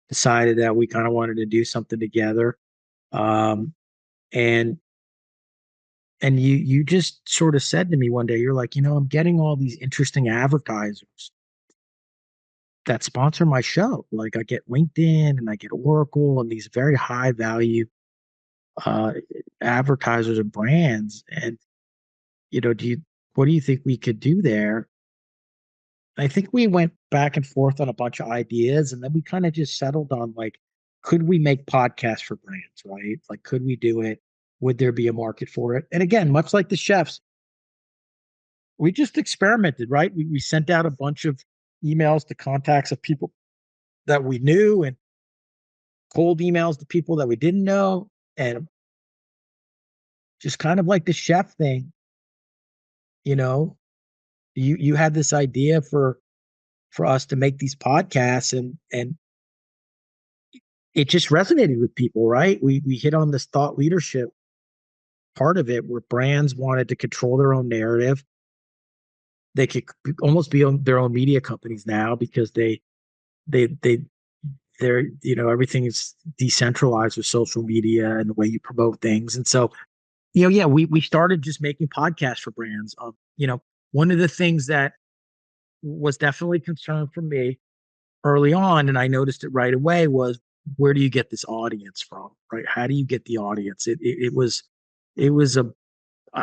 decided that we kind of wanted to do something together, um, and you just sort of said to me one day, you're like, I'm getting all these interesting advertisers that sponsor my show. Like I get LinkedIn and I get Oracle and these very high value uh, advertisers and brands. And what do you think we could do there? I think we went back and forth on a bunch of ideas, and then we kind of just settled on like, could we make podcasts for brands, right? Like, could we do it? Would there be a market for it? And again, much like the chefs, we just experimented, right? We sent out a bunch of emails to contacts of people that we knew and cold emails to people that we didn't know. And just kind of like the chef thing, you know, you had this idea for us to make these podcasts, and it just resonated with people, right? We hit on this thought leadership part of it where brands wanted to control their own narrative. They could almost be on their own media companies now because they they're everything is decentralized with social media and the way you promote things. And so, yeah, we started just making podcasts for brands. One of the things that was definitely a concern for me early on, and I noticed it right away, was where do you get this audience from, right? How do you get the audience? It was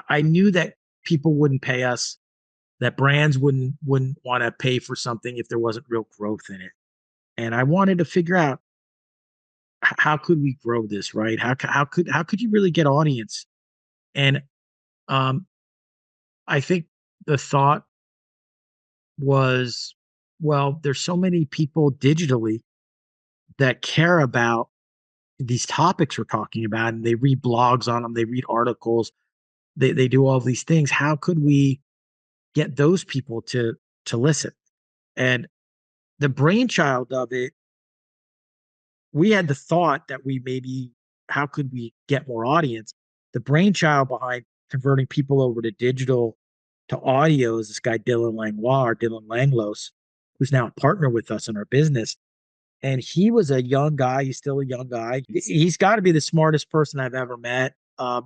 I knew that people wouldn't pay us, that brands wouldn't want to pay for something if there wasn't real growth in it. And I wanted to figure out how could we grow this, right? How could you really get audience? And um, I think the thought was, well, there's so many people digitally that care about these topics we're talking about, and they read blogs on them, they read articles, they do all these things. How could we get those people to listen? And the brainchild of it, we had the thought that we maybe, how could we get more audience? The brainchild behind converting people over to digital to audio is this guy Dylan Langlois, or Dylan Langlos, who's now a partner with us in our business. And he was a young guy. He's still a young guy. He's got to be the smartest person I've ever met.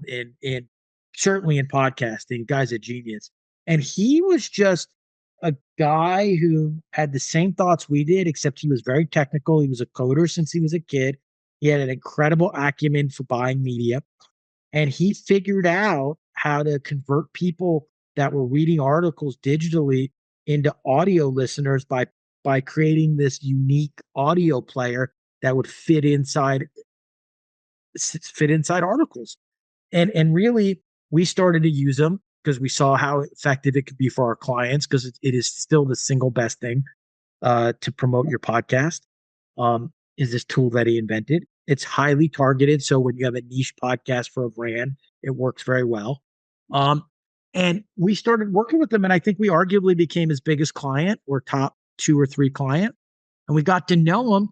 In certainly in podcasting, guy's a genius. And he was just a guy who had the same thoughts we did, except he was very technical. He was a coder since he was a kid. He had an incredible acumen for buying media, and he figured out how to convert people that were reading articles digitally into audio listeners by creating this unique audio player that would fit inside articles. And really, we started to use them because we saw how effective it could be for our clients, because it is still the single best thing to promote your podcast. Is this tool that he invented? It's highly targeted, so when you have a niche podcast for a brand, it works very well. Um, and we started working with them, and I think we arguably became his biggest client, or top 2 or 3 client, and we got to know him.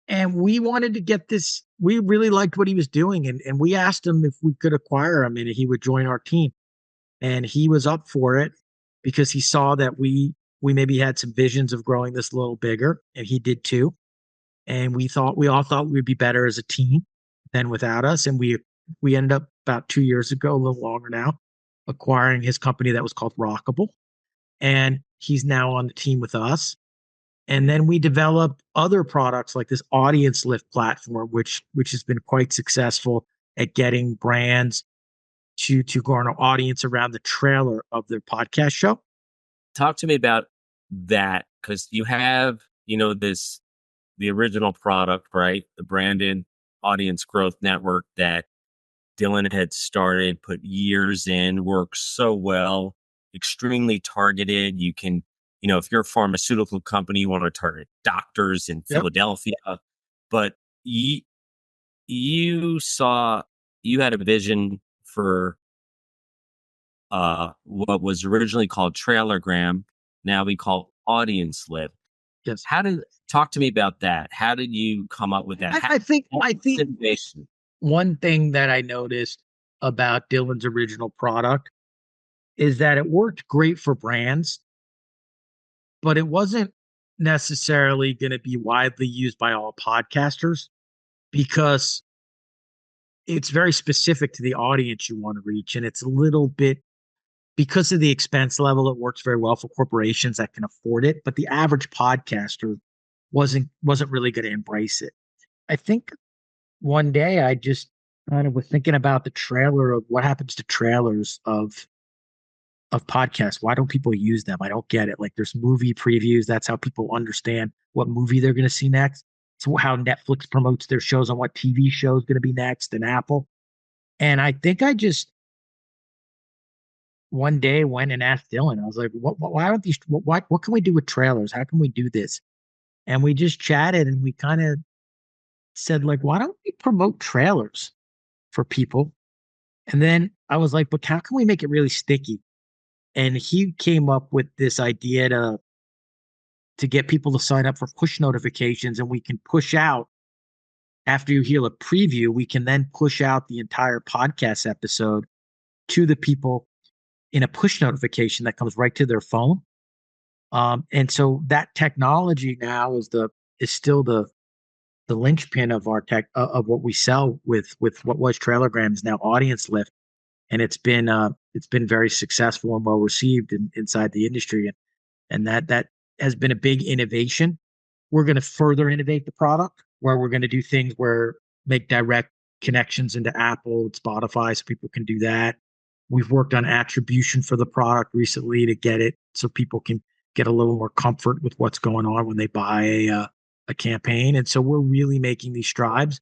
And we wanted to get this. We really liked what he was doing, and we asked him if we could acquire him and he would join our team. And he was up for it because he saw that we maybe had some visions of growing this a little bigger, and he did too. And we all thought we'd be better as a team than without us. And we ended up about 2 years ago, a little longer now, acquiring his company that was called Rockable. And he's now on the team with us. And then we developed other products like this audiencelift platform, which has been quite successful at getting brands to garner audience around the trailer of their podcast show. Talk to me about that, because you have the original product, right? The branded audience growth network that Dylan had started, put years in, works so well, extremely targeted. You can, if you're a pharmaceutical company, you want to target doctors in Yep. Philadelphia, but you, you saw, you had a vision for what was originally called Trailergram, now we call Audiencelift. Yes. Talk to me about that? How did you come up with that? I think Innovation. one thing that I noticed about Dylan's original product is that it worked great for brands, but it wasn't necessarily going to be widely used by all podcasters because it's very specific to the audience you want to reach. And it's a little bit because of the expense level, it works very well for corporations that can afford it. But the average podcaster wasn't really going to embrace it. I think one day I just kind of was thinking about the trailer of what happens to trailers of podcasts. Why don't people use them? I don't get it. Like there's movie previews. That's how people understand what movie they're going to see next. It's how Netflix promotes their shows on what TV show is going to be next and Apple. And I think I just one day went and asked Dylan. I was like, why aren't these, what can we do with trailers? How can we do this? And we just chatted and we kind of said, like, why don't we promote trailers for people? And then I was like, but how can we make it really sticky? And he came up with this idea to get people to sign up for push notifications, and we can push out after you hear a preview, we can then push out the entire podcast episode to the people in a push notification that comes right to their phone. And so that technology now is still the linchpin of our tech of what we sell with what was Trailergram is now Audiencelift, and it's been very successful and well received inside the industry, and that has been a big innovation. We're going to further innovate the product where we're going to do things where make direct connections into Apple and Spotify so people can do that. We've worked on attribution for the product recently to get it so people can get a little more comfort with what's going on when they buy a campaign. And so we're really making these strides.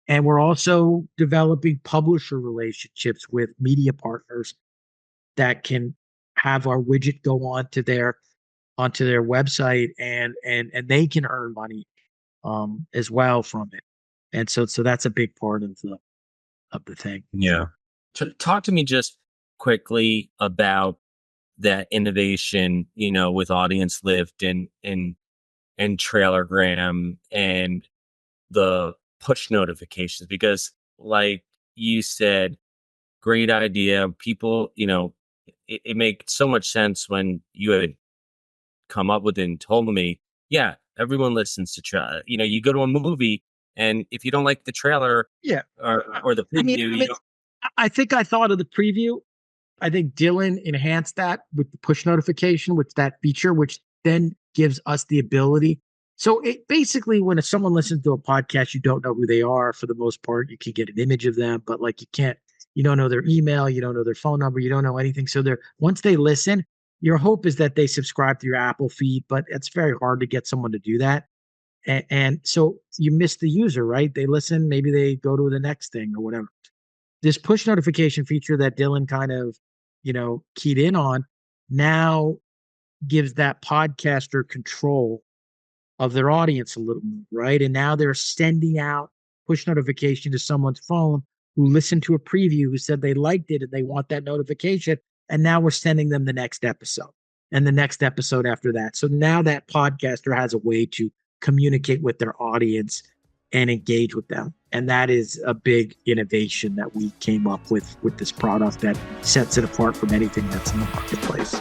And we're also developing publisher relationships with media partners that can have our widget go onto their website and they can earn money as well from it. And so that's a big part of the thing. Yeah. Talk to me just quickly about that innovation, with Audiencelift and Trailergram and the push notifications, because like you said, great idea. People, it makes so much sense when you had come up with it and told me, yeah, everyone listens to you go to a movie and if you don't like the trailer Yeah. or the preview, I think I thought of the preview. I think Dylan enhanced that with the push notification, with that feature, which then gives us the ability. So it basically, when someone listens to a podcast, you don't know who they are for the most part. You can get an image of them, but like you don't know their email, you don't know their phone number, you don't know anything. So once they listen, your hope is that they subscribe to your Apple feed, but it's very hard to get someone to do that. And so you miss the user, right? They listen, maybe they go to the next thing or whatever. This push notification feature that Dylan kind of, keyed in on now gives that podcaster control of their audience a little more, right? And now they're sending out push notification to someone's phone who listened to a preview, who said they liked it and they want that notification. And now we're sending them the next episode and the next episode after that. So now that podcaster has a way to communicate with their audience and engage with them. And that is a big innovation that we came up with this product that sets it apart from anything that's in the marketplace.